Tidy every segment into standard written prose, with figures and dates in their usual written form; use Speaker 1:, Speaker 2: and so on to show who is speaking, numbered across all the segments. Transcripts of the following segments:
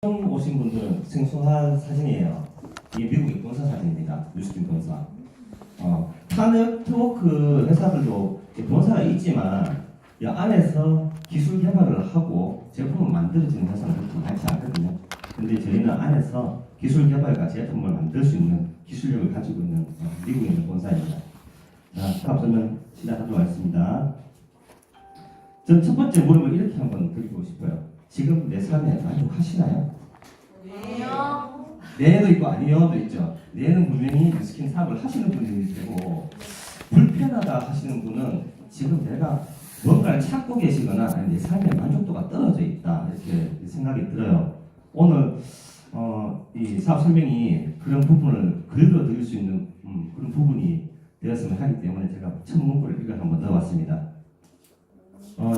Speaker 1: 처음 오신 분들은 생소한 사진이에요. 이게 미국의 본사 사진입니다. 뉴스팀 본사. 타 네트워크 회사들도 본사가 있지만 이 안에서 기술 개발을 하고 제품을 만들어지는 회사는 그렇게 많지 않거든요. 근데 저희는 안에서 기술 개발과 제품을 만들 수 있는 기술력을 가지고 있는 미국에 있는 본사입니다. 자, 사업 설명 시작하도록 하겠습니다. 전 첫 번째 물음을 이렇게 한번 드리고 싶어요. 지금 내 삶에 만족하시나요?
Speaker 2: 네요.
Speaker 1: 네도 있고 아니요도 있죠. 네는 분명히 뉴스킨 사업을 하시는 분이 되고, 불편하다 하시는 분은 지금 내가 뭔가를 찾고 계시거나 아니 내 삶의 만족도가 떨어져 있다 이렇게 생각이 들어요. 오늘 이 사업 설명이 그런 부분을 긁어드릴 수 있는 그런 부분이 되었으면 하기 때문에 제가 첫 문구를 이걸 한번 넣어봤습니다.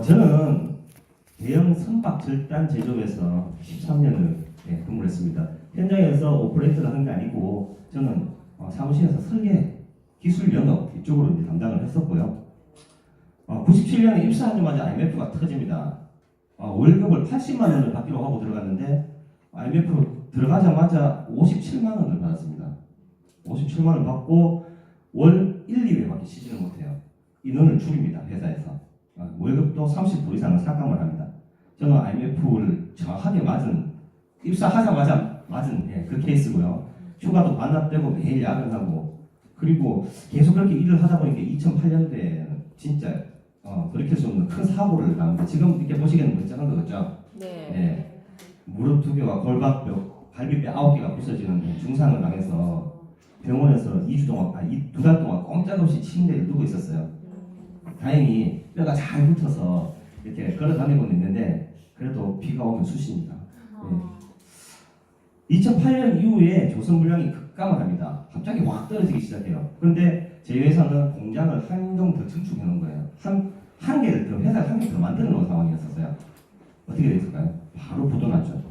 Speaker 1: 저는 대형 선박 절단 제조업에서 13년을 근무를 했습니다. 현장에서 오퍼레이터를 한 게 아니고 저는 사무실에서 설계, 기술 영업 이쪽으로 이제 담당을 했었고요. 97년에 입사하자마자 IMF가 터집니다. 월급을 80만 원을 받기로 하고 들어갔는데 IMF 들어가자마자 57만 원을 받았습니다. 57만 원 받고 월 1, 2회밖에 쉬지를 못해요. 인원을 줄입니다. 회사에서. 월급도 30% 이상을 삭감을 합니다. 저는 IMF를 정확하게 입사하자마자 맞은 그 케이스고요. 휴가도 반납되고 매일 야근하고, 그리고 계속 그렇게 일을 하다 보니까 2008년도에 진짜 돌이킬 수 없는 큰 사고를 당합니다. 지금 이렇게 보시기에는 멀쩡한 거겠죠? 네. 무릎 2개와 골반뼈, 갈비뼈 9개가 부서지는 중상을 당해서 병원에서 2주 동안, 2달 동안 꼼짝없이 침대에 누워 있었어요. 다행히 뼈가 잘 붙어서 이렇게 걸어 다니고는 있는데 그래도 비가 오면 쑤십니다. 2008년 이후에 조선 물량이 급감을 합니다. 갑자기 확 떨어지기 시작해요. 그런데 저희 회사는 공장을 한 동 더 증축해 놓은 거예요. 한 개를 더, 회사를 한 개 더 만들어 놓은 상황이었어요. 어떻게 됐을까요? 바로 부도났죠.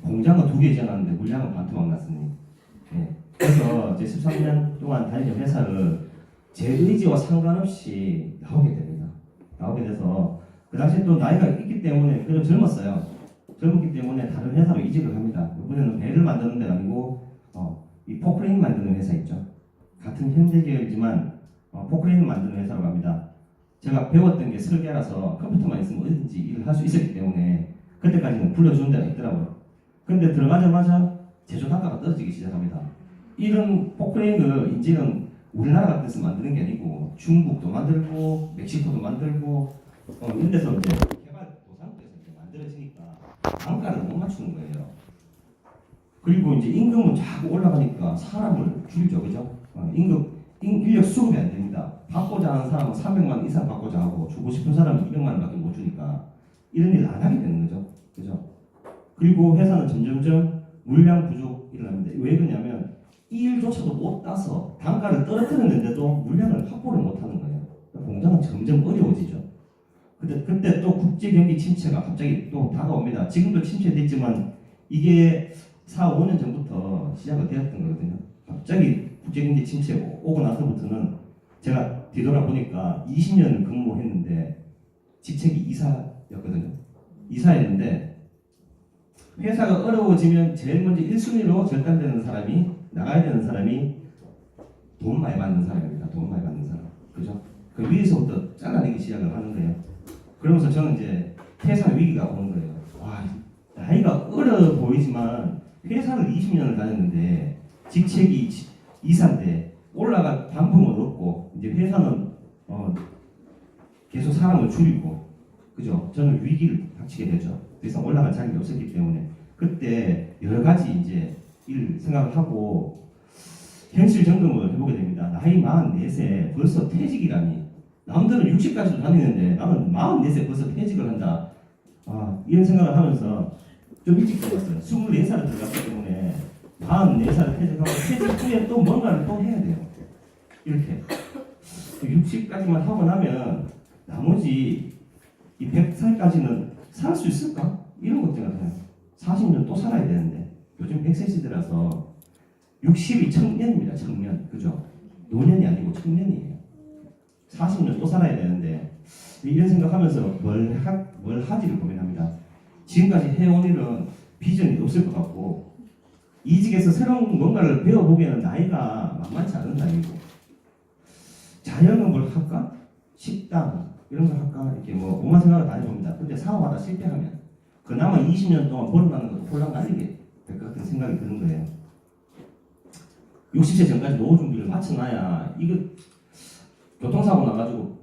Speaker 1: 공장은 2개 지어놨는데 물량은 반토막 났으니. 그래서 제 13년 동안 다니는 회사를 제 의지와 상관없이 나오게 됩니다. 나오게 돼서 그 당시에 또 나이가 있기 때문에 그래도 젊었어요. 젊었기 때문에 다른 회사로 이직을 합니다. 이번에는 배를 만드는 데가 아니고 이 포크레인 만드는 회사 있죠. 같은 현대 계열이지만 포크레인을 만드는 회사로 갑니다. 제가 배웠던 게 설계라서 컴퓨터만 있으면 어디든지 일을 할 수 있었기 때문에 그때까지는 불러주는 데가 있더라고요. 근데 들어가자마자 제조 단가가 떨어지기 시작합니다. 이런 포크레인을 이제는 우리나라 같은 데서 만드는 게 아니고 중국도 만들고 멕시코도 만들고 이런 데서 이제 개발도상국에서 이제 만들어지니까 단가를 못 맞추는 거예요. 그리고 이제 임금은 자꾸 올라가니까 사람을 줄이죠, 그죠? 인력 수급이 안 됩니다. 받고자 하는 사람은 300만 원 이상 받고자 하고 주고 싶은 사람은 200만 원밖에 못 주니까 이런 일을 안 하게 되는 거죠, 그죠? 그리고 회사는 점점점 물량 부족 일을 합니다. 왜 그러냐면 이 일조차도 못 따서 단가를 떨어뜨렸는데도 물량을 확보를 못 하는 거예요. 공장은 점점 어려워지죠. 그때 또 국제 경기 침체가 갑자기 또 다가옵니다. 지금도 침체됐지만 이게 4, 5년 전부터 시작이 되었던 거거든요. 갑자기 국제 경기 침체 오고 나서부터는 제가 뒤돌아보니까 20년 근무했는데 직책이 이사였거든요. 이사였는데 회사가 어려워지면 제일 먼저 1순위로 절단되는 사람이, 나가야 되는 사람이 돈 많이 받는 사람입니다. 돈 많이 받는 사람. 그죠? 그 위에서부터 잘라내기 시작을 하는 거예요. 그러면서 저는 이제 퇴사 위기가 오는 거예요. 와, 나이가 어려 보이지만 회사를 20년을 다녔는데 직책이 이사인데 올라갈 방법은 없고 이제 회사는 계속 사람을 줄이고, 그죠? 저는 위기를 닥치게 되죠. 더 이상 올라갈 자리가 없었기 때문에 그때 여러 가지 이제 일 생각을 하고 현실 점검을 해보게 됩니다. 나이 44세 벌써 퇴직이라니. 남들은 60까지도 다니는데 나는 44세 벌써 퇴직을 한다. 이런 생각을 하면서 좀 일찍 들어갔어요. 24살에 들어갔기 때문에 44살에 퇴직하고 퇴직 후에 또 뭔가를 또 해야 돼요. 이렇게 60까지만 하고 나면 나머지 이 100살까지는 살 수 있을까? 이런 걱정을 해요. 40년 또 살아야 되는데 요즘 100세 시대라서 60이 청년입니다. 청년. 그죠? 노년이 아니고 청년이에요. 40년 또 살아야 되는데 이런 생각하면서 뭘 하지를 고민합니다. 지금까지 해온 일은 비전이 없을 것 같고 이직해서 새로운 뭔가를 배워보기에는 나이가 만만치 않은 나이고 자영업을 할까? 식당 이런 걸 할까? 이렇게 뭐 온갖 생각을 다 해봅니다. 근데 사업하다 실패하면 그나마 20년 동안 벌어나는 것도 홀랑 날리게 될 것 같은 생각이 드는 거예요. 60세 전까지 노후 준비를 마쳐놔야 이거 교통사고 나가지고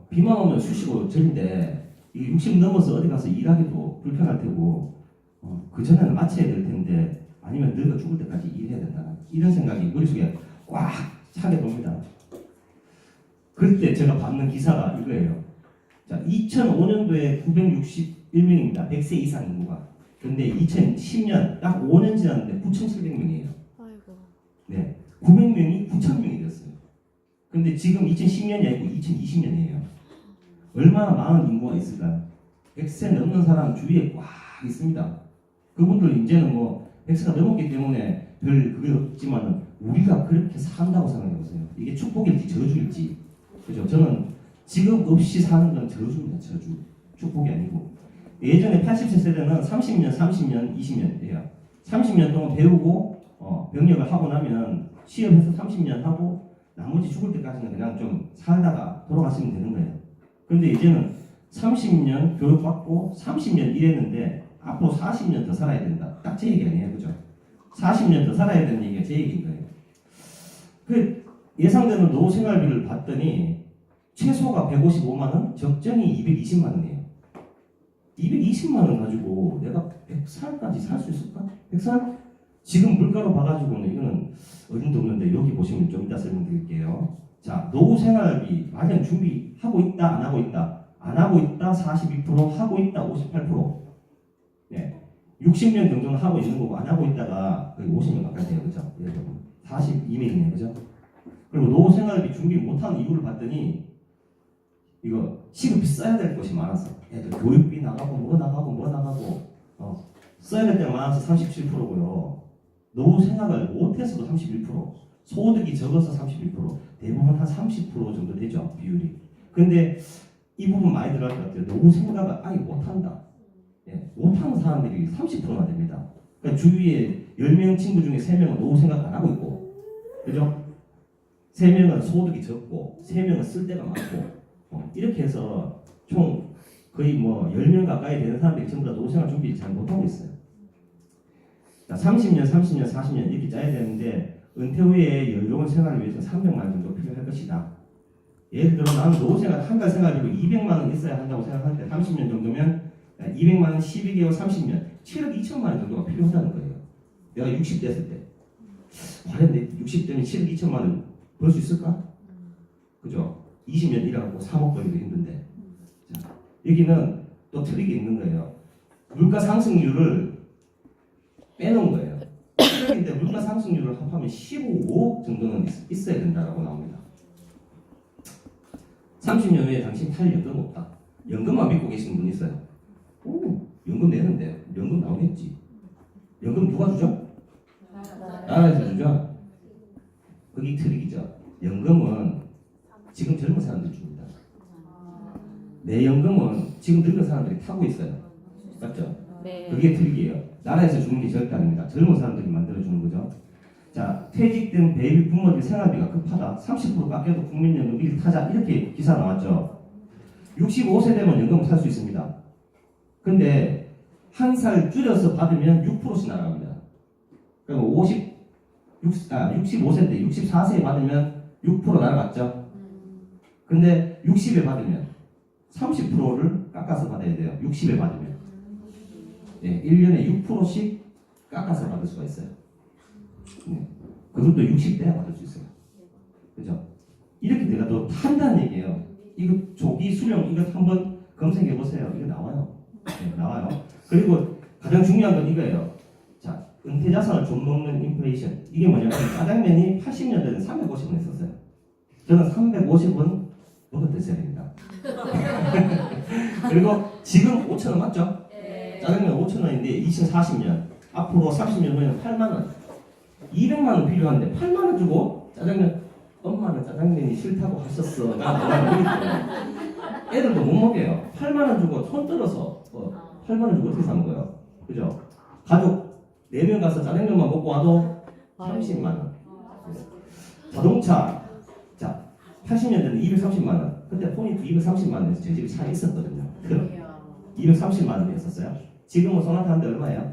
Speaker 1: 비만 오면 쑤시고 절인데 이게 60 넘어서 어디 가서 일하기도 불편할 테고 그 전에는 마쳐야 될 텐데 아니면 늙어 죽을 때까지 일해야 된다 이런 생각이 머릿속에 꽉 차게 돕니다. 그때 제가 받는 기사가 이거예요. 자, 2005년도에 961명입니다. 100세 이상 인구가. 근데 2010년 딱 5년 지났는데 9,700명이에요.
Speaker 2: 아이고.
Speaker 1: 네, 900명이 9,000명이 됐어요. 근데 지금 2010년이 아니고 2020년이에요. 얼마나 많은 인구가 있을까요? 100세 넘는 사람 주위에 꽉 있습니다. 그분들 이제는 뭐 100세가 넘었기 때문에 별 그게 없지만은 우리가 그렇게 산다고 생각해보세요. 이게 축복일지 저주일지. 그죠? 저는 직업 없이 사는 건 저주입니다. 저주. 축복이 아니고. 예전에 80세 세대는 30년, 20년이에요. 30년 동안 배우고 병역을 하고 나면 취업해서 30년 하고 나머지 죽을 때까지는 그냥 좀 살다가 돌아가시면 되는 거예요. 근데 이제는 30년 교육받고 30년 일했는데 앞으로 40년 더 살아야 된다. 딱 제 얘기 아니에요. 그죠? 40년 더 살아야 되는 얘기가 제 얘기인 거예요. 그 예상되는 노후 생활비를 봤더니 최소가 155만 원, 적정이 220만 원이에요. 220만 원 가지고 내가 100살까지 살 수 있을까? 100살? 지금 물가로 봐가지고는 이거는 어림도 없는데 여기 보시면 좀 이따 설명드릴게요. 자, 노후 생활비 마련 준비하고 있다, 안 하고 있다. 안 하고 있다 42%, 하고 있다 58%. 네. 60년 정도는 하고 있는 거고 안 하고 있다가 거의 50년 가까이 돼요. 그죠? 42명이네요. 그죠? 그리고 노후 생활비 준비 못하는 이유를 봤더니 이거 시급히 써야 될 것이 많아서 애들 교육비 나가고 뭐 나가고 써야 될 때가 많아서 37%고요. 노후 생각을 못해서도 31%, 소득이 적어서 31%, 대부분 한 30% 정도 되죠 비율이. 근데 이 부분 많이 들어갈 것 같아요. 노후 생각을 아예 못한다. 예, 못하는 사람들이 30%나 됩니다. 그러니까 주위에 10명 친구 중에 3명은 노후 생각 안 하고 있고, 그죠? 3명은 소득이 적고 3명은 쓸 데가 많고 이렇게 해서 총 거의 뭐 10명 가까이 되는 사람들이 전부 다 노후생활 준비 잘 못하고 있어요. 자, 30년, 40년 이렇게 짜야 되는데 은퇴 후에 여유로운 생활을 위해서 300만 원 정도 필요할 것이다. 예를 들어 나는 노후생활 한 달 생활비로 200만 원 있어야 한다고 생각하는데 30년 정도면 200만 원 12개월 30년 7억 2천만 원 정도가 필요하다는 거예요. 내가 60 됐을 때 과연 내 60대면 7억 2천만 원 벌 수 있을까? 그죠? 20년 일하고 3억 벌기도 힘든데. 자, 여기는 또 트릭이 있는 거예요. 물가 상승률을 빼놓은 거예요. 근데 물가 상승률을 합하면 15억 정도는 있어야 된다고 나옵니다. 30년 후에 당신 탈 연금 없다. 연금만 믿고 계시는 분 있어요. 오, 연금 내는데 연금 나오겠지. 연금 누가 주죠? 나라에서 주죠. 그게 트릭이죠. 연금은 지금 젊은 사람들이 줍니다. 내 연금은 지금 늙은 사람들이 타고 있어요. 맞죠?
Speaker 2: 네.
Speaker 1: 그게 트릭이에요. 나라에서 주는 게 절대 아닙니다. 젊은 사람들이 만들어주는 거죠. 자, 퇴직된 베이비 부모들 생활비가 급하다. 30% 깎여도 국민연금비를 타자. 이렇게 기사 나왔죠. 65세 되면 연금 살 수 있습니다. 근데 한 살 줄여서 받으면 6%씩 날아갑니다. 그리고 65세인데 64세에 받으면 6% 날아갔죠. 근데 60에 받으면 30%를 깎아서 받아야 돼요. 60에 받으면. 네, 1년에 6%씩 깎아서 받을 수가 있어요. 네. 그것도 60대야 받을 수 있어요. 그죠? 이렇게 내가 또 탄다는 얘기예요. 이거 조기 수령 이거 한번 검색해 보세요. 이거 나와요. 네, 나와요. 그리고 가장 중요한 건 이거예요. 자, 은퇴 자산을 좀 먹는 인플레이션. 이게 뭐냐면 짜장면이 80년대는 350원 했었어요. 저는 350원 먹었댔어야 됩니다. 그리고 지금 5,000원 맞죠?
Speaker 2: 네.
Speaker 1: 짜장면 5,000원인데 2040년 앞으로 30년 후에는 8만원 200만원 필요한데 8만원 주고 짜장면 엄마는 짜장면이 싫다고 하셨어. 나 뭐라 그러겠어요. 애들도 못 먹여요. 8만원 주고 손 떨어서 8만원 주고 어떻게 사는 거예요? 그죠? 가족 4명 가서 짜장면만 먹고 와도 30만 원. 자동차 자 80년대는 230만 원. 그때 포니트 230만 원에서 제 집에 차 있었거든요. 230만 원이었었어요. 지금은 소나타 한 대 얼마예요?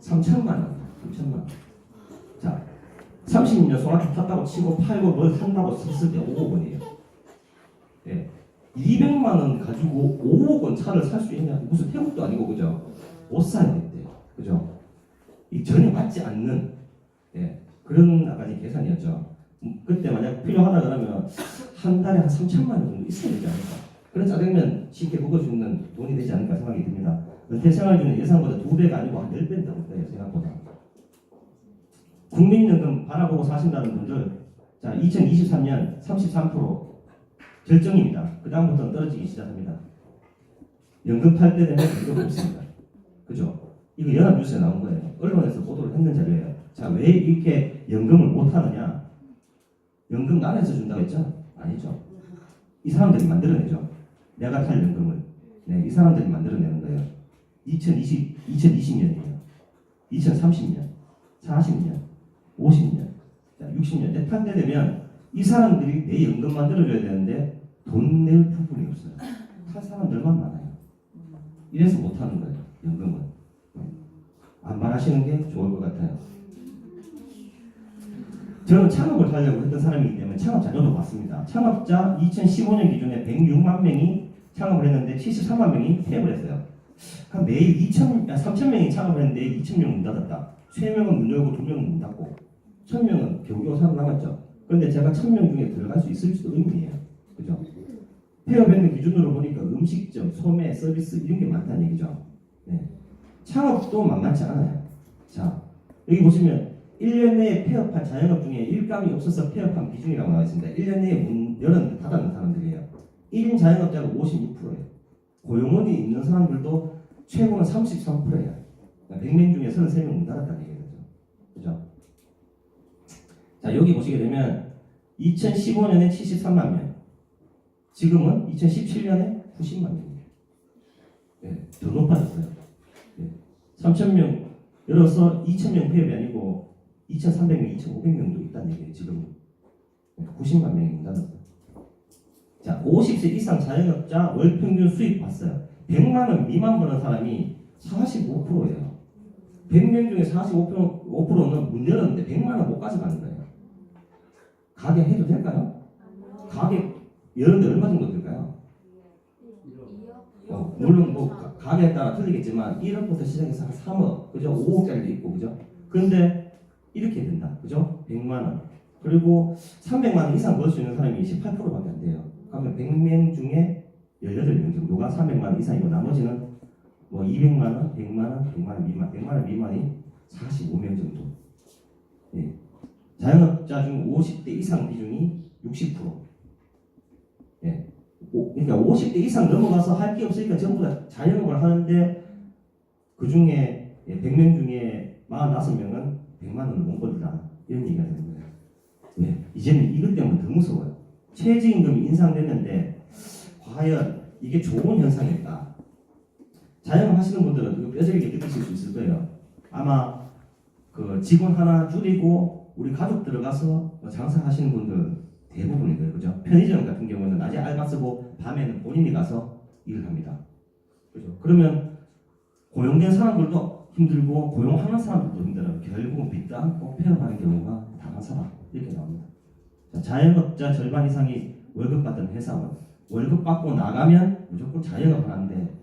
Speaker 1: 3천만 원. 3천만 원. 자 30년 소나타 탔다고 치고 팔고 뭘 산다고 쳤을 때 5억 원이에요. 예. 200만 원 가지고 5억 원 차를 살 수 있냐? 무슨 태국도 아니고 그죠? 못 사야 돼. 그죠? 이 전혀 맞지 않는 예, 그런 아까지 계산이었죠. 그때 만약 필요하다 그러면 한 달에 한 3천만 원 정도 있어야 되지 않을까? 그런 짜장면 쉽게 먹을 수 있는 돈이 되지 않을까 생각이 듭니다. 은퇴 생활 중에 예상보다 2배가 아니고 한 10배는 될 거예요. 생각보다. 국민연금 바라보고 사신다는 분들 자 2023년 33% 절정입니다. 그 다음부터는 떨어지기 시작합니다. 연금 탈 때 되면 연금 없습니다. 그죠? 이거 연합뉴스에 나온 거예요. 언론에서 보도를 했는 자료예요. 자, 왜 이렇게 연금을 못 하느냐? 연금 나라에서 준다고 했죠? 아니죠. 이 사람들이 만들어내죠. 내가 탈 연금을. 네, 이 사람들이 만들어내는 거예요. 2020년이에요. 2030년, 40년, 50년, 60년 대탄 때 되면 이 사람들이 내 연금 만들어줘야 되는데 돈 낼 부분이 없어요. 탈 사람들만 많아요. 이래서 못 하는 거예요. 연금은. 안 말하시는 게 좋을 것 같아요. 저는 창업을 하려고 했던 사람이기 때문에 창업 자료도 봤습니다. 창업자 2015년 기준에 106만 명이 창업을 했는데 73만 명이 폐업을 했어요. 그럼 매일 3,000명이 창업을 했는데 2,000명 문 닫았다. 3명은 문 열고 2명은 문 닫고 1,000명은 겨우겨우 살아남았죠. 그런데 제가 1,000명 중에 들어갈 수 있을지도 의문이에요. 그죠? 폐업했는 기준으로 보니까 음식점, 소매, 서비스 이런 게 많다는 얘기죠. 네. 창업도 만만치 않아요. 자, 여기 보시면 1년 내에 폐업한 자영업 중에 일감이 없어서 폐업한 비중이라고 나와 있습니다. 1년 내에 문 열었는데 닫았는 사람들이에요. 1인 자영업자가 56%예요. 고용원이 있는 사람들도 최고는 33%예요. 100명 중에 33명 문 닫았다는 얘기죠. 그죠? 자, 여기 보시게 되면 2015년에 73만 명, 지금은 2017년에 90만 명이에요. 네, 더 높아졌어요. 네, 3,000명 열어서 2,000명 폐업이 아니고 2,300명, 2,500명도 있다는 얘기예요. 지금 90만 명이 문 닫았어요. 자, 50세 이상 자영업자 월 평균 수입 봤어요. 100만 원 미만 버는 사람이 45%예요. 100명 중에 45%는 문 열었는데 100만 원 못 가져가는 거예요. 가게 해도 될까요? 가게 열었는데 얼마 정도 들까요? 물론 뭐 가게에 따라 틀리겠지만 1억부터 시작해서 한 3억, 그죠? 5억짜리도 있고, 그죠? 그런데 이렇게 된다, 그죠? 100만 원. 그리고 300만 원 이상 벌 수 있는 사람이 18%밖에 안 돼요. 그러면 100명 중에 18명 정도가 300만 원 이상이고 나머지는 뭐 200만 원, 100만 원, 100만 원 미만, 100만 원 미만이 45명 정도. 예. 자영업자 중 50대 이상 비중이 60%. 예. 그러니까 50대 이상 넘어가서 할 게 없으니까 전부 다 자영업을 하는데 그 중에 100명 중에 45명은 100만 원을 못 벌다. 이런 얘기가 되는 거예요. 네. 이제는 이것 때문에 더 무서워요. 최저임금이 인상됐는데 과연 이게 좋은 현상일까? 자영업 하시는 분들은 이거 뼈저리게 느끼실 수 있을 거예요. 아마 그 직원 하나 줄이고 우리 가족 들어가서 장사하시는 분들 대부분일 거예요. 그죠? 편의점 같은 경우는 낮에 알바 쓰고 밤에는 본인이 가서 일을 합니다. 그죠? 그러면 고용된 사람들도 힘들고 고용하는 사람들도 힘들어요. 결국은 빚도 안고 폐업하는 경우가 다반사다. 이렇게 나옵니다. 자, 자영업자 절반 이상이 월급 받던 회사원. 월급 받고 나가면 무조건 자영업을 하는데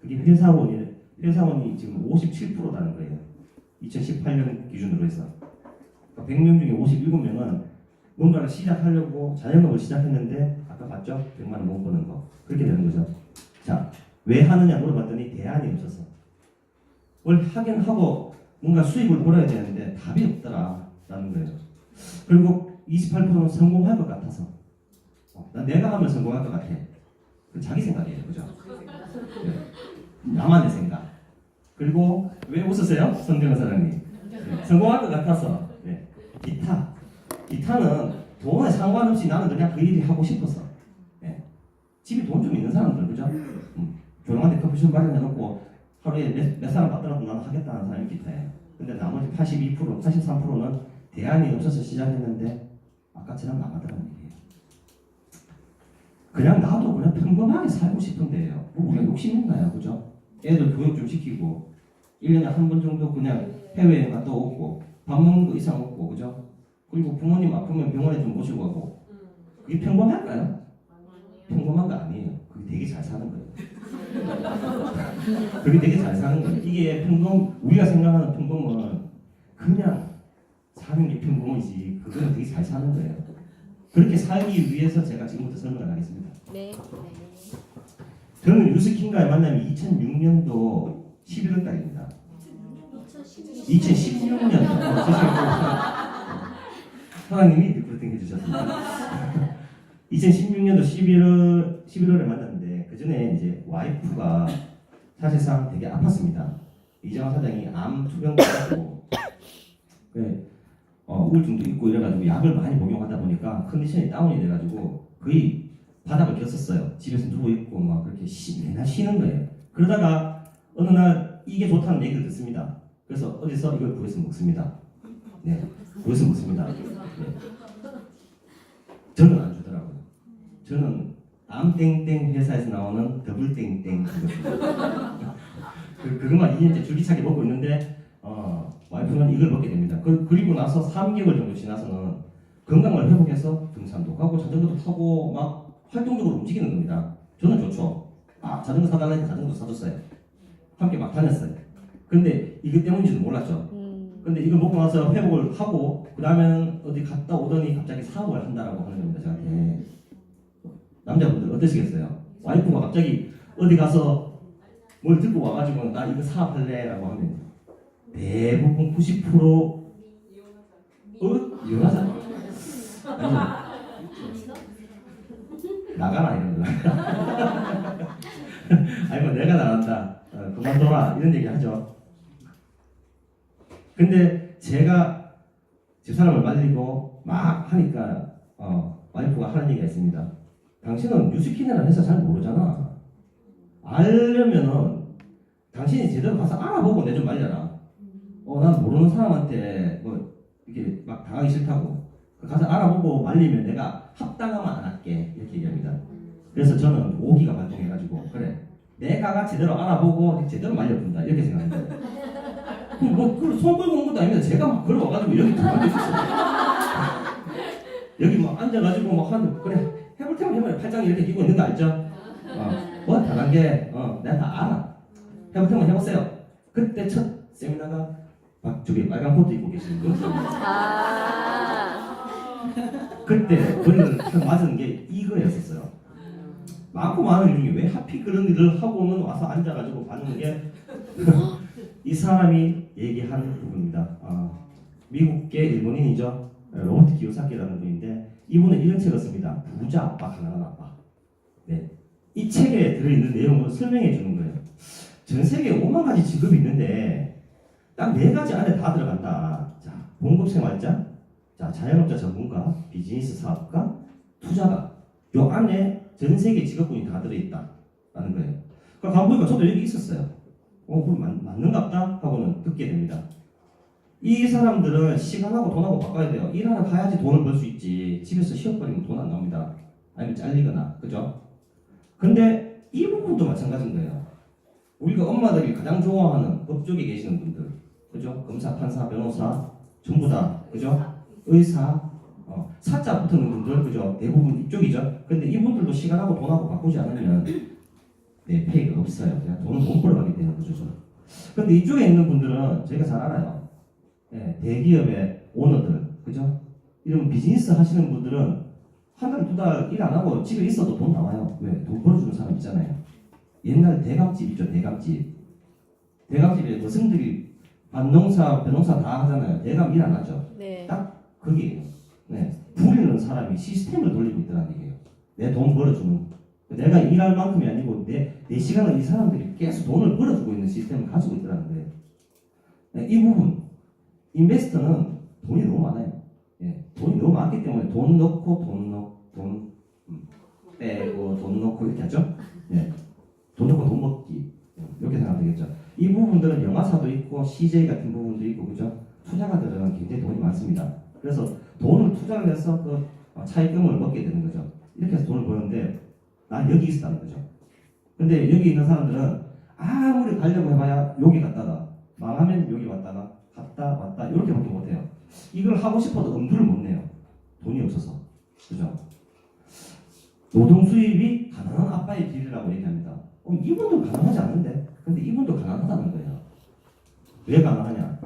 Speaker 1: 그게 회사원이 지금 57%라는 거예요. 2018년 기준으로 해서. 그러니까 100명 중에 57명은 뭔가를 시작하려고 자영업을 시작했는데 아까 봤죠? 100만 원 못 버는 거. 그렇게 되는 거죠. 자, 왜 하느냐 물어봤더니 대안이 없어서. 뭘 하긴 하고 뭔가 수입을 벌어야 되는데 답이 없더라라는 거예요. 그리고 28%는 성공할 것 같아서. 내가 하면 성공할 것 같아. 그 자기 생각이에요. 그죠? 네. 나만의 생각. 그리고 왜 웃으세요? 성경은 사장님. 네. 성공할 것 같아서. 네. 기타는 돈에 상관없이 나는 그냥 그 일이 하고 싶어서. 네. 집에 돈 좀 있는 사람들, 그죠? 조용한데 커피숍 마련해놓고 하루에 몇 사람 받더라도 나는 하겠다는 사람이 기타예요. 근데 나머지 82%, 83%는 대안이 없어서 시작했는데 아까처럼 나가더라는 얘기예요. 그냥 나도 그냥 평범하게 살고 싶은데요. 뭐 우리가 욕심 있나요, 그죠? 애들 교육 좀 시키고 1년에 한 번 정도 그냥 해외여행 갔다 오고 밥 먹는 거 이상 먹고, 그죠? 그리고 부모님 아프면 병원에 좀 모시고 가고. 그게 평범할까요? 평범한 거 아니에요. 그게 되게 잘 사는 거예요. 그게 되게 잘 사는 거예요. 이게 우리가 생각하는 평범은 그냥 사는 게 평범이지, 그거는 되게 잘 사는 거예요. 그렇게 살기 위해서 제가 지금부터 설명을 하겠습니다.
Speaker 2: 네.
Speaker 1: 저는 유스킨과의 만남이 2006년도 11월 달입니다. 2016년. 사장님이 리크루팅 해주셨습니다. 2016년도 11월에 만났는데 그 전에 이제 와이프가 사실상 되게 아팠습니다. 이정환 사장이 암 투병도 하고 우울증도 있고 이래가지고 약을 많이 복용하다 보니까 컨디션이 다운이 돼가지고 거의 바닥을 겼었어요. 집에서 누워 있고 막 그렇게 맨날 쉬는 거예요. 그러다가 어느 날 이게 좋다는 얘기를 듣습니다. 그래서 어디서 이걸 구해서 먹습니다. 네, 구해서 먹습니다. 네. 저는 안 주더라고요. 저는 암땡땡 회사에서 나오는 더블땡땡 그것만 2년째 줄기차게 먹고 있는데 와이프는 이걸 먹게 됩니다. 그리고 나서 3개월 정도 지나서는 건강을 회복해서 등산도 가고 자전거도 타고 막 활동적으로 움직이는 겁니다. 저는 좋죠. 자전거 사달라니까 자전거 사줬어요. 함께 막 다녔어요. 근데 이것 때문인지도 몰랐죠. 근데 이걸 먹고 나서 회복을 하고 그 다음에 어디 갔다 오더니 갑자기 사업을 한다라고 하는 겁니다. 저한테. 남자분들 어떠시겠어요? 와이프가 갑자기 어디 가서 뭘 들고 와가지고 나 이거 사업할래 라고 하면 대부분 90% 이혼하잖아. 아니요. 나가라 이런 거. 아니 뭐 내가 나간다. 그만둬라 이런 얘기 하죠. 근데 제가 집사람을 말리고 막 하니까 와이프가 하는 얘기가 있습니다. 당신은 뉴스킨이라는 회사 잘 모르잖아. 알려면은 당신이 제대로 가서 알아보고 내 좀 말려라. 난 모르는 사람한테 뭐 이렇게 막 당하기 싫다고. 가서 알아보고 말리면 내가 합당하면 안 할게 이렇게 얘기합니다. 그래서 저는 오기가 발동해가지고 그래 내가 제대로 알아보고 제대로 말려본다 이렇게 생각합니다. 뭐손 끌고 온 것도 아닙니다. 제가 막 걸어와가지고 여기 앉아 있었어요. 여기 막 앉아가지고 막 하는 그래 해볼 테면 해봐요. 팔짱 이렇게 끼고 있는 거 알죠? 뭐 다른 게 내가 다 알아. 해볼 테면 해보세요. 그때 첫 세미나가 막 저기 빨간 코트 입고 계시는 분. 그때 머리를 맞은 게 이거였었어요. 많고 많은 일 중에 왜 하필 그런 일을 하고는 와서 앉아가지고 받는 게 이 사람이 얘기한 부분입니다. 미국계 일본인이죠. 로버트 기요사키라는 분인데 이분은 이런 책을 씁니다. 부자 아빠, 가난한 아빠. 네. 이 책에 들어있는 내용을 설명해 주는 거예요. 전 세계에 5만 가지 직업이 있는데 딱 4가지 안에 다 들어간다. 자, 봉급 생활자, 자, 자영업자 전문가, 비즈니스 사업가, 투자가. 요 안에 전 세계 직업군이 다 들어있다라는 거예요. 그러니까 가보니까 저도 여기 있었어요. 그럼 맞는갑다 하고는 듣게 됩니다. 이 사람들은 시간하고 돈하고 바꿔야 돼요. 일하러 가야지 돈을 벌 수 있지. 집에서 쉬어버리면 돈 안 나옵니다. 아니면 잘리거나, 그죠? 근데 이 부분도 마찬가지인 거예요. 우리가 엄마들이 가장 좋아하는 법조계 계시는 분들, 그죠? 검사, 판사, 변호사, 전부 다, 그죠? 의사, 사자 붙는 분들, 그죠? 대부분 이쪽이죠. 근데 이분들도 시간하고 돈하고 바꾸지 않으면 페이가 없어요. 그냥 돈을 못 벌어가게 되는 거죠. 근데 이쪽에 있는 분들은 저희가 잘 알아요. 대기업의 오너들, 그죠? 이런 비즈니스 하시는 분들은 한 달, 2달 일 안 하고 집에 있어도 돈 나와요. 왜? 돈 벌어주는 사람 있잖아요. 옛날 대감집 있죠, 대감집. 대감집에 여성들이 반농사, 변농사 다 하잖아요. 대감 일 안 하죠.
Speaker 2: 네.
Speaker 1: 딱 그게 부리는 사람이 시스템을 돌리고 있다는 얘기예요. 내 돈 벌어주는. 내가 일할 만큼이 아니고 내 시간을 이 사람들이 계속 돈을 벌어주고 있는 시스템을 가지고 있다는 거예요. 이 부분, 인베스터는 돈이 너무 많아요. 돈이 너무 많기 때문에 돈 넣고 돈 빼고 돈 넣고 이렇게 하죠. 돈 넣고 돈 먹기 이렇게 생각하면 되겠죠. 이 부분들은 영화사도 있고 CJ 같은 부분도 있고 그죠? 투자가들은 굉장히 돈이 많습니다. 그래서 돈을 투자를 해서 그 차익금을 먹게 되는 거죠. 이렇게 해서 돈을 버는데 난 여기 있었다는 거죠. 근데 여기 있는 사람들은 아무리 가려고 해봐야 여기 갔다가 망하면 여기 왔다가 갔다 왔다 이렇게밖에 못해요. 이걸 하고 싶어도 엄두를 못 내요. 돈이 없어서. 그죠? 노동 수입이 가난한 아빠의 길이라고 얘기합니다. 이분도 가난하지 않은데? 근데 이분도 가난하다는 거예요. 왜 가난하냐?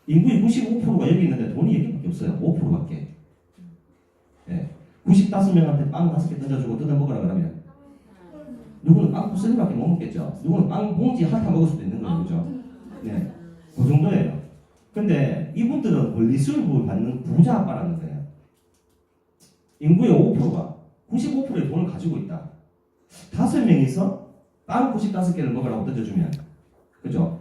Speaker 1: 인구의 95%가 여기 있는데 돈이 여기밖에 없어요. 5%밖에. 예. 95명한테 빵 5개 던져주고 뜯어먹으라 그러면 누구는 빵 부스럼밖에 못 먹겠죠. 누구는 빵 봉지 한 타 먹을 수도 있는 거예요. 그죠? 네. 그 정도예요. 근데 이분들은 권리수입을 받는 부자 아빠라는 거예요. 인구의 5%가 95%의 돈을 가지고 있다. 5명이서 빵 95개를 먹으라고 던져주면 그죠?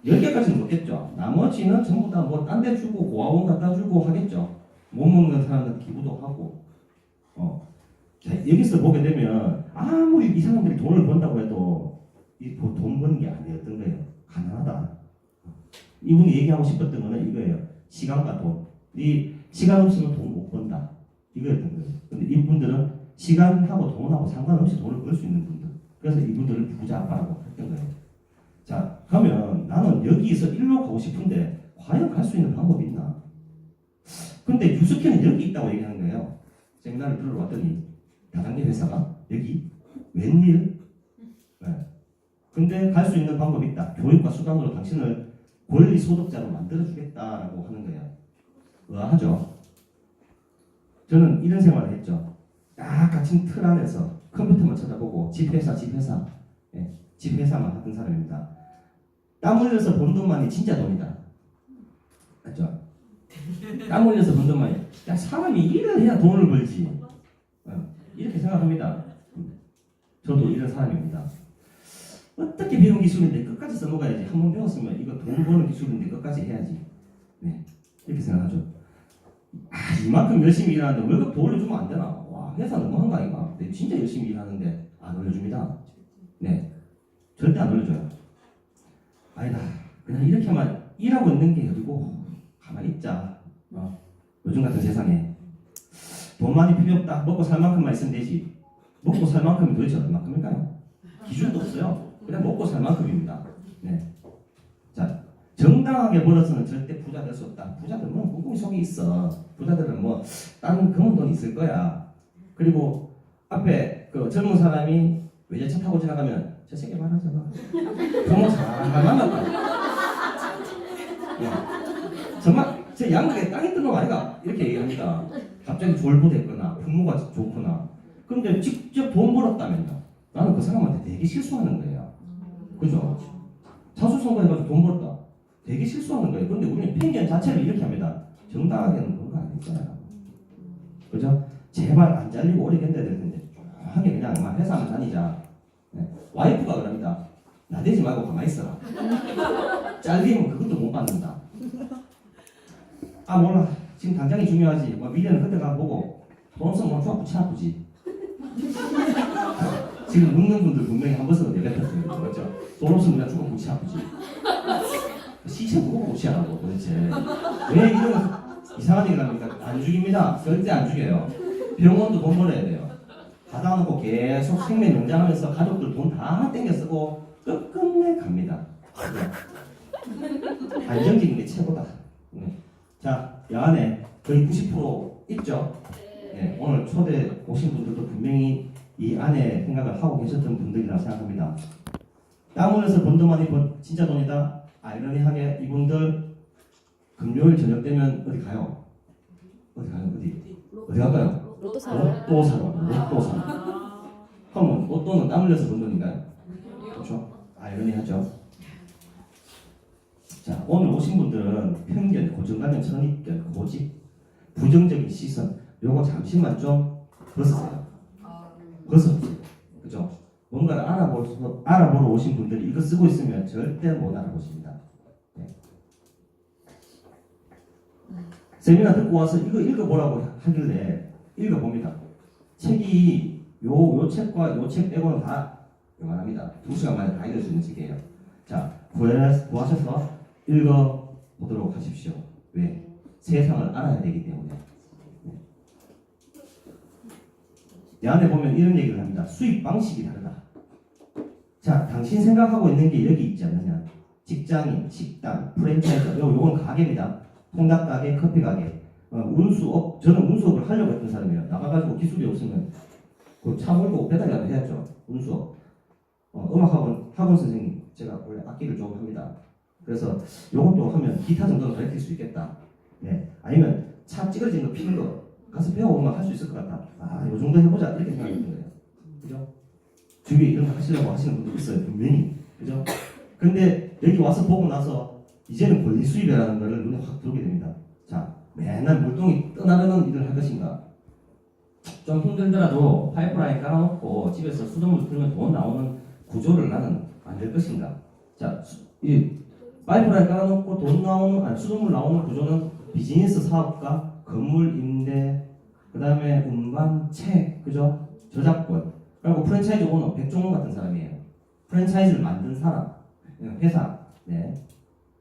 Speaker 1: 10개까지는 먹겠죠. 나머지는 전부 다 뭐 딴 데 주고 고아원 갖다 주고 하겠죠. 못 먹는 사람들 기부도 하고 자, 여기서 보게 되면 아무리 이 사람들이 돈을 번다고 해도 돈 버는 게 아니었던 거예요. 가난하다. 이분이 얘기하고 싶었던 거는 이거예요. 시간과 돈. 이 시간 없으면 돈 못 번다. 이거였던 거예요. 근데 이분들은 시간하고 돈하고 상관없이 돈을 벌 수 있는 분들. 그래서 이분들을 부자 아빠라고 했던 거예요. 자, 그러면 나는 여기서 일로 가고 싶은데 과연 갈 수 있는 방법이 있나? 근데 유스케는 여기 있다고 얘기하는 거예요. 세미나를 들으러 왔더니 다단계 회사가 여기 웬일? 네. 근데 갈 수 있는 방법이 있다. 교육과 수단으로 당신을 권리 소득자로 만들어주겠다라고 하는 거예요. 의아하죠? 저는 이런 생활을 했죠. 딱 같은 틀 안에서 컴퓨터만 찾아보고 집회사 예, 집회사만 하던 사람입니다. 땀 흘려서 번 돈만이 진짜 돈이다. 맞죠? 땀 흘려서 번 돈만이. 야, 사람이 일을 해야 돈을 벌지. 이렇게 생각합니다. 저도 이런 사람입니다. 어떻게 배운 기술인데 끝까지 써먹어야지. 한 번 배웠으면 이거 돈 버는 기술인데 끝까지 해야지. 네, 이렇게 생각하죠. 이만큼 열심히 일하는데 월급 더 올려주면 안 되나? 와, 회사 너무한 거 아닌가? 네, 진짜 열심히 일하는데 안 올려줍니다. 네, 절대 안 올려줘요. 아니다. 그냥 이렇게만 일하고 있는 게 어디고 가만히 있자. 요즘 같은 세상에 돈 많이 필요 없다. 먹고 살 만큼만 있으면 되지. 먹고 살 만큼이 도대체 얼마큼일까요? 기준도 없어요. 그냥 먹고 살 만큼입니다. 네. 자, 정당하게 벌어서는 절대 부자 될 수 없다. 부자들은 뭐 속이 있어. 부자들은 뭐 다른 검은 돈 있을 거야. 그리고 앞에 그 젊은 사람이 외제차 타고 지나가면 저 새끼 말하잖아. 부모 잘 만났다. 정말 제 양극에 땅이 뜬 놈 아이가 이렇게 얘기합니다. 갑자기 졸부됐거나 부모가 좋거나. 그런데 직접 돈 벌었다면요. 나는 그 사람한테 되게 실수하는 거예요. 그죠? 자수성가 해가지고 돈 벌었다. 되게 실수하는 거예요. 근데 우리는 편견 자체를 이렇게 합니다. 정당하게는 그런 거 아니잖아요. 그죠? 제발 안 잘리고 오래 견뎌야 될 텐데 조용하게 그냥 막 회사만 다니자. 네. 와이프가 그럽니다. 나대지 말고 가만히 있어라. 잘리면 그것도 못 받는다. 아 몰라. 지금 당장이 중요하지. 뭐 미래는 그때 가보고 돈 없으면 뭐 좋아 붙여 아프지. 지금 눕는 분들 분명히 한 번씩은 내뱉었어요. 그렇죠? 돈 없으면 그냥 죽어 붙여 아프지. 시체 누구 붙이라고 도대체. 왜 이런 이상한 얘기를 합니까? 안 죽입니다. 절대 안 죽여요. 병원도 돈 벌어야 돼요. 받아 놓고 계속 생명 연장하면서 가족들 돈 다 땡겨 쓰고 끝끝내 갑니다. 안정적인 게 최고다. 네. 자, 이 안에 거의 90% 있죠? 네, 오늘 초대 오신 분들도 분명히 이 안에 생각을 하고 계셨던 분들이라 생각합니다. 땀 흘려서 번 돈만이 진짜 돈이다. 아이러니하게 이분들 금요일 저녁 되면 어디 가요? 어디 갈까요?
Speaker 2: 로또 사러.
Speaker 1: 로또 사러. 그러면 로또는 땀 흘려서 번 돈인가요? 그렇죠? 아이러니하죠. 자, 오늘 오신 분들은 편견, 고정관념, 선입견, 고집, 부정적인 시선 요거 잠시만 좀 벗으세요. 벗어보세요. 그죠? 뭔가를 알아보러 오신 분들이 이거 쓰고 있으면 절대 못 알아보십니다. 네. 세미나 듣고 와서 이거 읽어보라고 하길래 읽어봅니다. 책이 요 책과 요 책 빼고는 다 요만합니다. 2시간 만에 다 읽을 수 있는 책이에요. 자, 구하셔서 읽어보도록 하십시오. 왜? 세상을 알아야 되기 때문에. 이 안에 보면 이런 얘기를 합니다. 수입 방식이 다르다. 자, 당신 생각하고 있는 게 여기 있지 않느냐? 직장인, 식당, 프랜차이즈, 요건 가게입니다. 통닭 가게, 커피 가게, 운수업. 저는 운수업을 하려고 했던 사람이에요. 나가가지고 기술이 없으면 그 차 몰고 배달이라도 해야죠. 운수업. 음악학원 선생님, 제가 원래 악기를 좀 합니다. 그래서 요것도 하면 기타 정도는 가르칠 수 있겠다. 네. 아니면 차 찌그러진 거 피는 거 가서 배워보면 할 수 있을 것 같다. 아, 요 정도 해보자. 이렇게 생각했던 거예요. 그죠? 주위에 이런 거 하시려고 하시는 분도 있어요. 분명히. 그죠? 근데 여기 와서 보고 나서 이제는 권리 수입이라는 거를 눈에 확 들어오게 됩니다. 자, 맨날 물동이 떠나르는 일을 할 것인가? 좀 힘들더라도 파이프라인 깔아놓고 집에서 수돗물 틀면 돈 나오는 구조를 나는 만들 것인가? 자, 이 파이프라인 깔아놓고 돈 나오는, 아니, 수돗물 나오는 구조는 비즈니스 사업가, 건물 임대, 그 다음에 운반, 책, 그죠? 저작권. 그리고 프랜차이즈 오너, 백종원 같은 사람이에요. 프랜차이즈를 만든 사람, 회사, 네.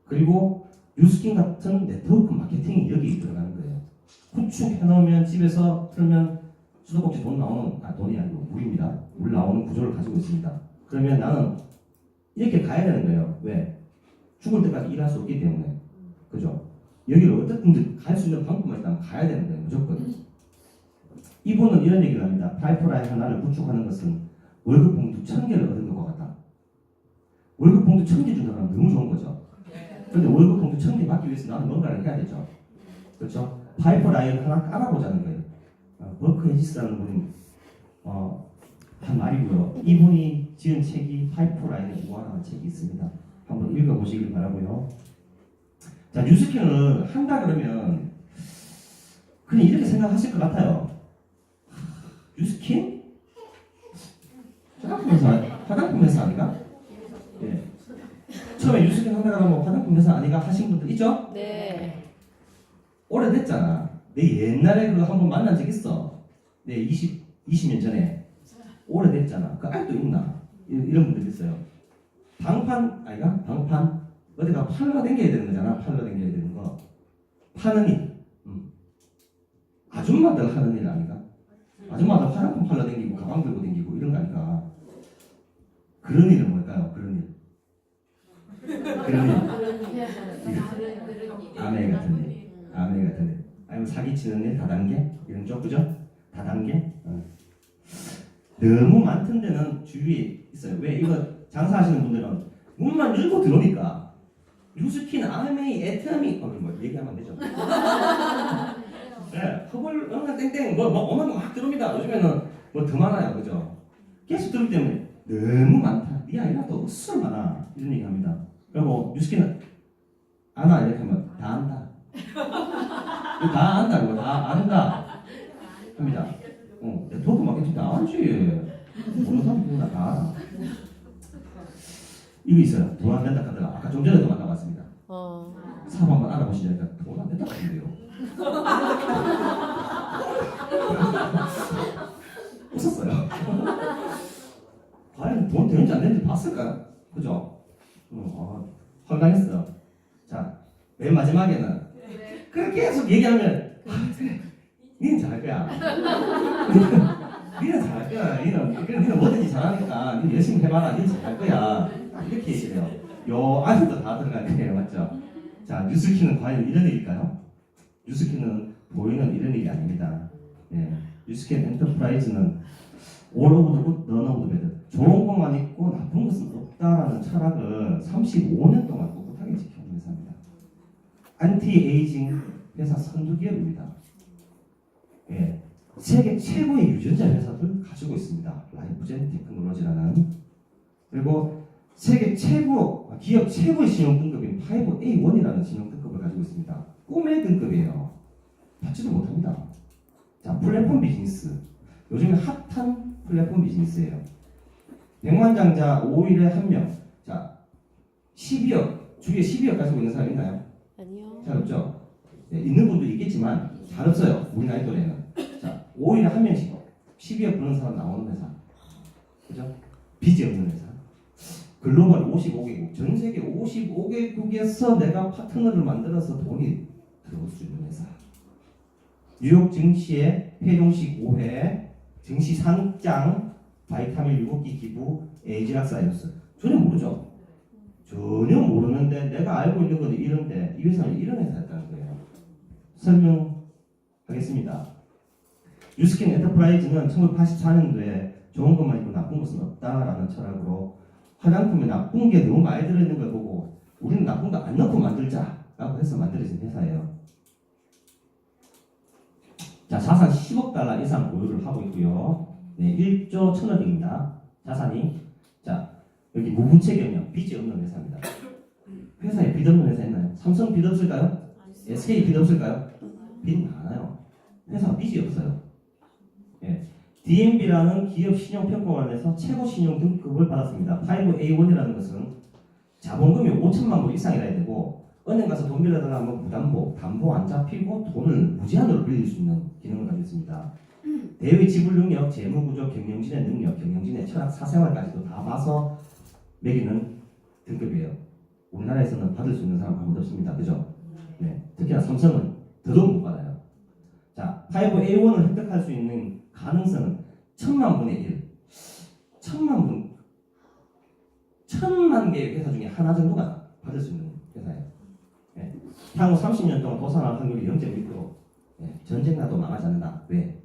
Speaker 1: 그리고 뉴스킨 같은 네트워크 마케팅이 여기 들어가는 거예요. 구축해놓으면 집에서 틀면 수도꼭지 돈 나오는, 돈이 아니고 물입니다. 물 나오는 구조를 가지고 있습니다. 그러면 나는 이렇게 가야 되는 거예요. 왜? 죽을 때까지 일할 수 없기 때문에. 그죠? 여기를 어떻게든 갈 수 있는 방법만 있다면 가야 되는 거예요. 무조건. 이분은 이런 얘기를 합니다. 파이프라인 하나를 구축하는 것은 월급 봉투 1000개를 얻은 것과 같다. 월급 봉투 1000개 준다면 너무 좋은 거죠. 그런데 월급 봉투 1000개 받기 위해서 나는 뭔가를 해야 되죠. 그렇죠? 파이프라인 하나 깔아보자는 거예요. 버크 헤지스라는 분이 한 말이고요. 이분이 지은 책이 파이프라인의 우화라는 책이 있습니다. 한번 읽어보시길 바라고요. 자, 뉴스킨을 한다 그러면 그냥 이렇게 생각하실 것 같아요. 뉴스킨? 화장품 회사 아닌가? 예. 처음에 뉴스킨 한다 그러면 화장품 회사 아닌가 하신 분들 있죠?
Speaker 2: 네.
Speaker 1: 오래됐잖아. 내 옛날에 그거 한번 만난 적 있어. 내 20년 전에. 오래됐잖아. 그 아직도 있나? 이런 분들 있어요. 방판, 아이가? 방판? 어디가 팔러 댕겨야 되는 거잖아. 팔러 댕겨야 되는 거. 파는 일. 아줌마들 하는 일 아닌가? 아줌마들 화장품 팔러 댕기고 가방 들고 댕기고 이런 거 아닌가? 그런 일은 뭘까요? 그런 일. 그런 일. 아메 같은 일. 아메 같은 일. 아니면 사기치는 일, 다단계? 이런 쪽, 그죠? 다단계? 너무 많던 데는 주위에 있어요. 왜? 이거 장사하시는 분들은 문만 열고 들어오니까 뉴스킨, 아메이, 애터미 뭐 얘기하면 안 되죠. 네, 허벌, 땡땡, 어마어마 막 들어옵니다. 요즘에는 뭐 더 많아요. 그죠? 계속 들어오기 때문에 너무 많다. 네 아이가 또 어수선 많아. 이런 얘기 합니다. 그리고 뉴스킨은 아나 이렇게 하면 다 안다. 다 안다고, 다 안다. 합니다. 네트워크 마케팅 다 알지. 모르는 사람 누구나 다 알아. 이거 있어요. 돈 안 된다 하다가 아까 좀 전에도 만나봤습니다. 사업 한번 알아보시자니까 돈 안 된다 하는데요. 웃었어요. 과연 돈 되는지 안 되는지 봤을까요? 그죠? 황당했어요. 자, 맨 마지막에는 그렇게 계속 얘기하면 니는 잘할 거야. 니는 잘할 거야. 니는 뭐든지 잘하니까 니는 열심히 해봐라. 니는 잘할 거야. 이렇게 얘기해요. 요 안에도 다 들어갈 거예요. 맞죠? 자, 뉴스키는 과연 이런 일일까요? 뉴스키는 보이는 이런 일이 아닙니다. 예. 뉴스킨 엔터프라이즈는 all over the good, none of the bad. 좋은 것만 있고 나쁜 것은 없다라는 철학을 35년 동안 꿋꿋하게 지켜온 회사입니다. 안티에이징 회사 선두기업입니다. 예. 세계 최고의 유전자 회사를 가지고 있습니다. 라이프젠 테크놀로지라는. 그리고 세계 최고, 기업 최고의 신용 등급인 5A1이라는 신용 등급을 가지고 있습니다. 꿈의 등급이에요. 받지도 못합니다. 자, 플랫폼 비즈니스. 요즘에 핫한 플랫폼 비즈니스예요. 백만장자 5일에 1명. 자, 12억, 주위에 12억 가지고 있는 사람 있나요?
Speaker 2: 아니요.
Speaker 1: 잘 없죠? 네, 있는 분도 있겠지만 잘 없어요. 우리 나이 또래는. 자, 5일에 1명씩 12억 버는 사람 나오는 회사. 그죠? 빚이 없는 회사. 글로벌 55개국, 전 세계 55개국에서 내가 파트너를 만들어서 돈이 들어올 수 있는 회사. 뉴욕 증시의 회종식 5회, 증시 상장, 바이타민 7기 기부, 에이지락 사이언스. 전혀 모르죠? 전혀 모르는데 내가 알고 있는 건 이런데 이 회사는 이런 회사였다는 거예요. 설명하겠습니다. 뉴스킨 엔터프라이즈는 1984년도에 좋은 것만 있고 나쁜 것은 없다라는 철학으로 화장품에 나쁜 게 너무 많이 들어있는 걸 보고 우리는 나쁜 거 안 넣고 만들자라고 해서 만들어진 회사예요. 자, 자산 10억 달러 이상 보유를 하고 있고요. 네, 1조 1000억입니다. 자산이. 자, 여기 무부채 경영, 빚이 없는 회사입니다. 회사에 빚 없는 회사 있나요? 삼성 빚 없을까요? SK 빚 없을까요? 빚 많아요. 회사 빚이 없어요. 예. DNB라는 기업 신용평가원에서 최고 신용 등급을 받았습니다. 5A1이라는 것은 자본금이 5천만 불 이상이라 해야 되고 은행 가서 돈 빌려달라 하면 무담보, 담보 안 잡히고 돈을 무제한으로 빌릴 수 있는 기능을 가지고 있습니다. 대외 지불 능력, 재무구조, 경영진의 능력, 경영진의 철학, 사생활까지도 다 봐서 매기는 등급이에요. 우리나라에서는 받을 수 있는 사람 아무도 없습니다. 그죠? 네. 특히나 삼성은 더더욱 못 받아요. 자, 5A1을 획득할 수 있는 가능성은 1000만 분의 1. 1000만 개의 회사 중에 하나 정도가 받을 수 있는 회사예요. 네. 향후 30년 동안 도산할 확률이 0.1%. 네. 전쟁 나도 망하지 않는다. 왜?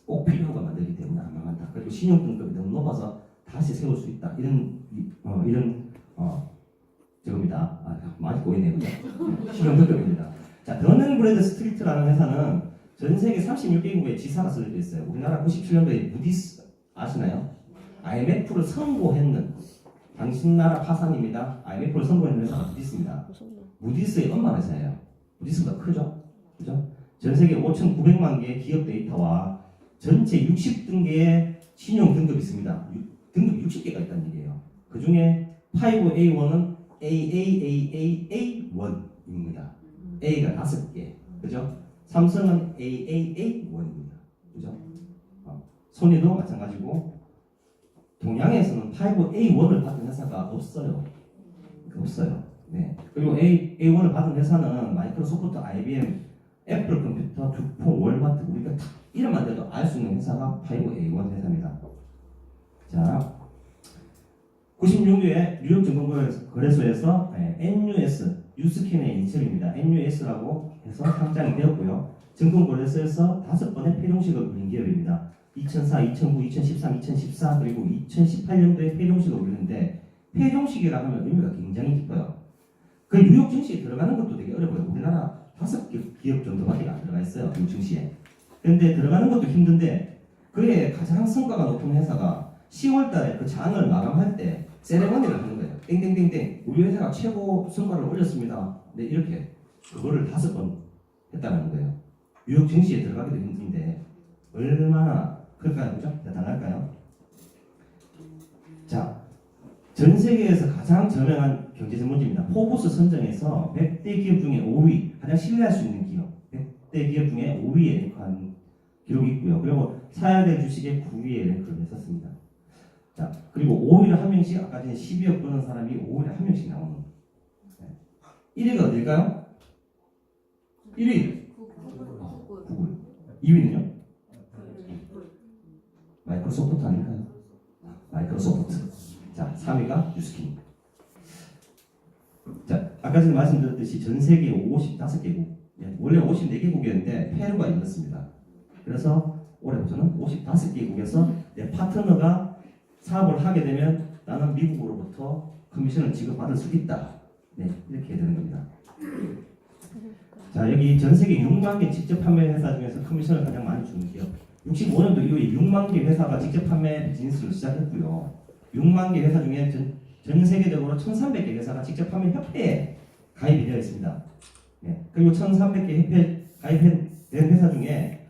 Speaker 1: 꼭 필요한 거 만들기 때문에 안 망한다. 그리고 신용 등급이 너무 높아서 다시 세울 수 있다. 저겁니다. 많이 보이네요. 그죠? 신용 등급입니다. 자, 더는 브래드 스트리트라는 회사는 전 세계 36개국에 지사가 써져 있어요. 우리나라 97년도에 무디스 아시나요? IMF를 선고했는 당신 나라 파산입니다. IMF를 선고했는 회사가 무디스입니다. 무디스의 엄마 회사예요. 무디스보다 크죠? 그죠? 전 세계 5,900만 개의 기업 데이터와 전체 60등계의 신용 등급이 있습니다. 등급이 60개가 있다는 얘기예요. 그 중에 5A1은 AAAAA1입니다. A가 5개. 그죠? 삼성은 AAA1입니다. 그죠? 소니도 마찬가지고 동양에서는 5A1을 받은 회사가 없어요. 없어요. 네. 그리고 A1을 받은 회사는 마이크로소프트, IBM, 애플 컴퓨터, 두폰, 월마트 우리가 딱 이름만 대도 알 수 있는 회사가 5A1 회사입니다. 자, 96년에 뉴욕 증권거래소에서 NUS, 뉴스킨의 인셜입니다. NUS라고 해서 상장이 되었고요. 증권거래소에서 5번의 폐종식을 올린 기업입니다. 2004, 2009, 2013, 2014 그리고 2018년도에 폐종식을 올리는데 폐종식이라 하면 의미가 굉장히 깊어요. 그 뉴욕 증시에 들어가는 것도 되게 어려워요. 우리나라 5기업 정도밖에 안 들어가 있어요. 뉴욕 증시에. 그런데 들어가는 것도 힘든데 그의 가장 성과가 높은 회사가 10월달에 그 장을 마감할 때 세레머니를 하는 거예요. 땡땡땡땡 우리 회사가 최고 성과를 올렸습니다. 네, 이렇게 그거를 5번 했다는 거예요. 뉴욕 증시에 들어가기도 힘든데 얼마나 클까요? 그죠? 대단할까요? 자, 전 세계에서 가장 저명한 경제 전문지입니다. 포브스 선정에서 100대 기업 중에 5위, 가장 신뢰할 수 있는 기업 100대 기업 중에 5위에 랭크한 기록이 있고요. 그리고 사야대 주식의 9위에 랭크를 했었습니다. 자, 그리고 5위를 한 명씩, 아까 전에 12억 버는 사람이 5위를 한 명씩 나오는. 네. 1위가 어딜까요? 1위. 구글. 2위는요? 마이크로소프트 아닐까요? 마이크로소프트. 자, 3위가 뉴스킨. 자, 아까 전에 말씀드렸듯이 전 세계 55개국, 원래 54개국이었는데 페루가 열렸습니다. 그래서 올해부터는 55개국에서 내 파트너가 사업을 하게 되면 나는 미국으로부터 커미션을 지급받을 수 있다. 네, 이렇게 되는 겁니다. 자, 여기 전 세계 6만 개 직접 판매 회사 중에서 커미션을 가장 많이 주는 기업. 65년도 이후에 6만 개 회사가 직접 판매 비즈니스를 시작했고요. 6만 개 회사 중에 전 세계적으로 1,300개 회사가 직접 판매 협회에 가입이 되어 있습니다. 네, 그리고 1,300개 협회 가입된 회사 중에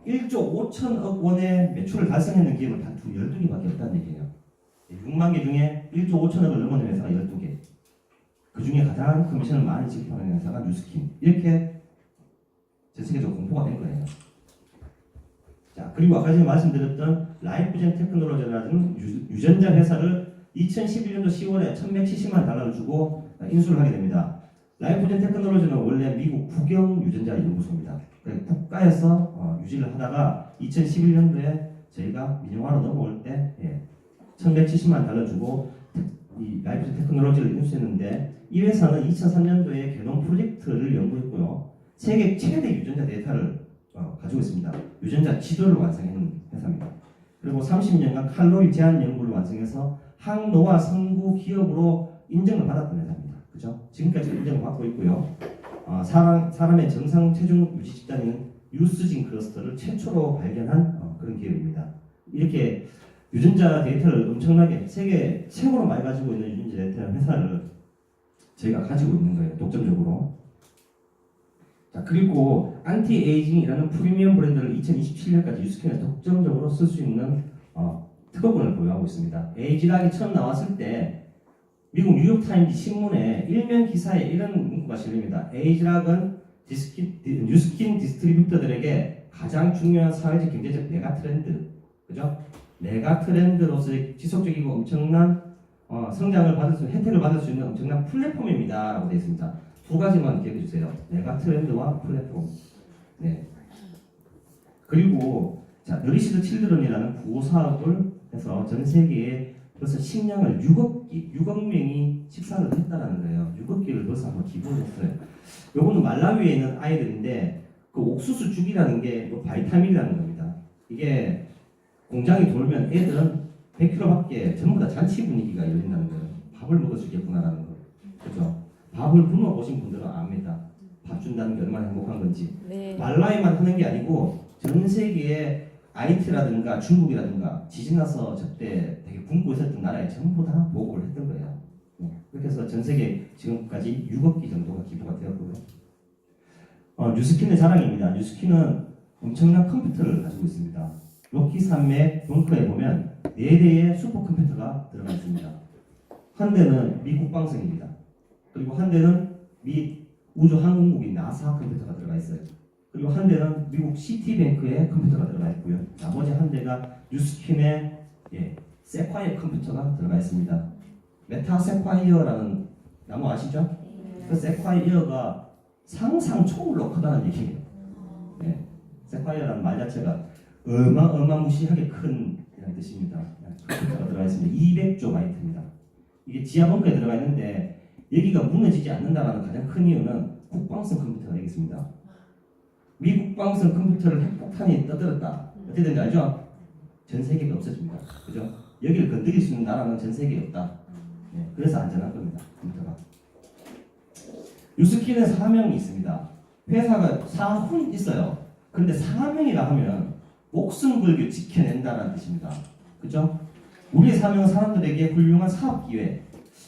Speaker 1: 1조 5천억 원의 매출을 달성했는 기업은 단 12개밖에 없다는 얘기예요. 6만 개 중에 1조 5천억을 넘어는 회사가 12개. 그 중에 가장 커미션을 많이 지급하는 회사가 뉴스킨. 이렇게 전 세계적으로 공포가 된 거예요. 자, 그리고 아까 전에 말씀드렸던 라이프젠 테크놀로지라는 유전자 회사를 2011년도 10월에 1170만 달러를 주고 인수를 하게 됩니다. 라이프젠 테크놀로지는 원래 미국 국영 유전자 연구소입니다. 국가에서 유지를 하다가 2011년도에 저희가 민영화로 넘어올 때 1170만 달러 주고 이 라이프젠 테크놀로지를 인수했는데 이 회사는 2003년도에 개놈 프로젝트를 연구했고요. 세계 최대 유전자 데이터를 가지고 있습니다. 유전자 지도를 완성한 회사입니다. 그리고 30년간 칼로리 제한 연구를 완성해서 항노화 선구 기업으로 인정을 받았던 회사입니다. 그죠? 지금까지 인정을 받고 있고요. 사람의 정상 체중 유지 집단인 유스진 클러스터를 최초로 발견한 그런 기업입니다. 이렇게 유전자 데이터를 엄청나게 세계 최고로 많이 가지고 있는 유전자 데이터 회사를 저희가 가지고 있는 거예요. 독점적으로. 자, 그리고 안티에이징이라는 프리미엄 브랜드를 2027년까지 유스킨에 독점적으로 쓸 수 있는 특허권을 보유하고 있습니다. 에이지락이 처음 나왔을 때 미국 뉴욕타임즈 신문에 일면 기사에 이런 문구가 실립니다. 에이지락은 뉴스킨 디스트리뷰터들에게 가장 중요한 사회적 경제적 메가 트렌드, 그죠? 메가 트렌드로서 지속적이고 엄청난 성장을 받을 수, 혜택을 받을 수 있는 엄청난 플랫폼입니다라고 되어 있습니다. 두 가지만 기억해 주세요. 메가 트렌드와 플랫폼. 네. 그리고 자, 너리시드 칠드런이라는 구호 사업을 해서 전 세계에 벌써 식량을 6억 명이 식사를 했다라는 거예요. 6억 개를 벌써 한번 기부를 했어요. 요거는 말라위에 있는 아이들인데 그 옥수수 죽이라는 게 바이타민이라는 겁니다. 이게 공장이 돌면 애들은 100kg밖에 전부 다 잔치 분위기가 열린다는 거예요. 밥을 먹을 수 있겠구나라는 거. 그죠? 밥을 굶어 보신 분들은 압니다. 밥 준다는 게 얼마나 행복한 건지.
Speaker 2: 네.
Speaker 1: 말라위만 하는 게 아니고 전 세계에 IT라든가 중국이라든가 지진나서 저때 되게 굶고 있었던 나라에 전부 다 보고를 했던 거예요. 그렇게 해서 전 세계 지금까지 6억 개 정도가 기부가 되었고요. 뉴스킨의 자랑입니다. 뉴스킨은 엄청난 컴퓨터를 가지고 있습니다. 로키 산맥 벙커에 보면 4대의 슈퍼컴퓨터가 들어가 있습니다. 한 대는 미 국방성입니다. 그리고 한 대는 미 우주항공국인 나사 컴퓨터가 들어가 있어요. 그리고 한 대는 미국 시티뱅크의 컴퓨터가 들어가 있고요. 나머지 한 대가 뉴스킨의 세콰이어 컴퓨터가 들어가 있습니다. 메타 세콰이어라는 나무 아시죠? 그 세콰이어가 상상 초월로 크다는 얘기예요. 네. 세콰이어라는 말 자체가 어마무시하게 큰 이라는 뜻입니다. 컴퓨터가 들어가 있습니다. 200조 바이트입니다. 이게 지하 벙커에 들어가 있는데 여기가 무너지지 않는다는 가장 큰 이유는 국방성 컴퓨터가 되겠습니다. 미 국방성 컴퓨터를 핵폭탄이 떠들었다. 어떻게 되는지 알죠? 전 세계가 없어집니다. 그죠? 여기를 건드릴 수 있는 나라는 전 세계에 없다. 네, 그래서 안전한 겁니다. 컴퓨터가. 뉴스킨은 사명이 있습니다. 회사가 사훈 있어요. 그런데 사명이라 하면 목숨 걸고 지켜낸다는 뜻입니다. 그죠? 우리의 사명은 사람들에게 훌륭한 사업 기회,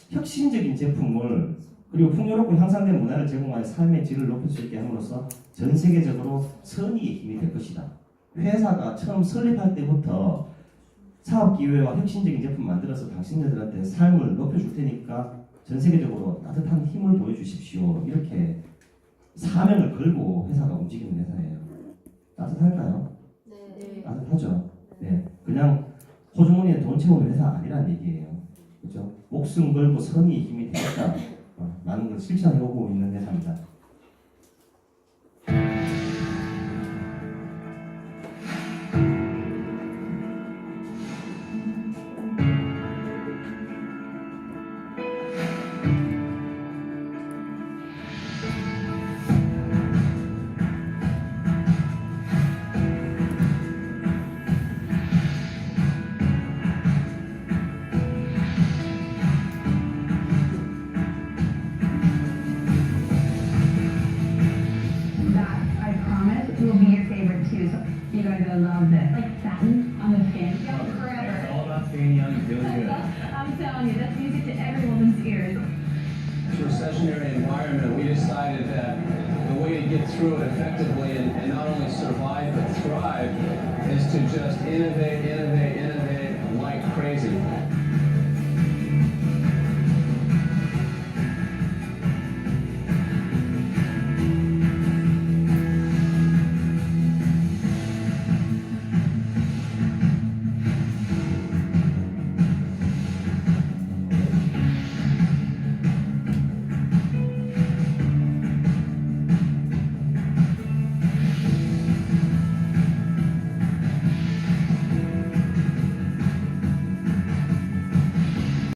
Speaker 1: 혁신적인 제품을 그리고 풍요롭고 향상된 문화를 제공하여 삶의 질을 높일 수 있게 함으로써 전 세계적으로 선의의 힘이 될 것이다. 회사가 처음 설립할 때부터 사업 기회와 혁신적인 제품 만들어서 당신들한테 삶을 높여줄 테니까 전 세계적으로 따뜻한 힘을 보여주십시오. 이렇게 사명을 걸고 회사가 움직이는 회사예요. 따뜻할까요?
Speaker 2: 네.
Speaker 1: 따뜻하죠. 네, 그냥 호주머니에 돈 채우는 회사 아니라는 얘기예요. 그렇죠? 목숨 걸고 선의의 힘이 되겠다. 많은 걸 실천해오고 있는 회사입니다.
Speaker 3: Will be your favorite too, so you're gonna love this. Like satin on the skin. Young forever.
Speaker 4: It's all about staying young and feeling good.
Speaker 3: I'm telling you, that's music to every woman's ears.
Speaker 4: Recessionary environment, we decided that the way to get through it effectively and not only survive but thrive is to just innovate like crazy.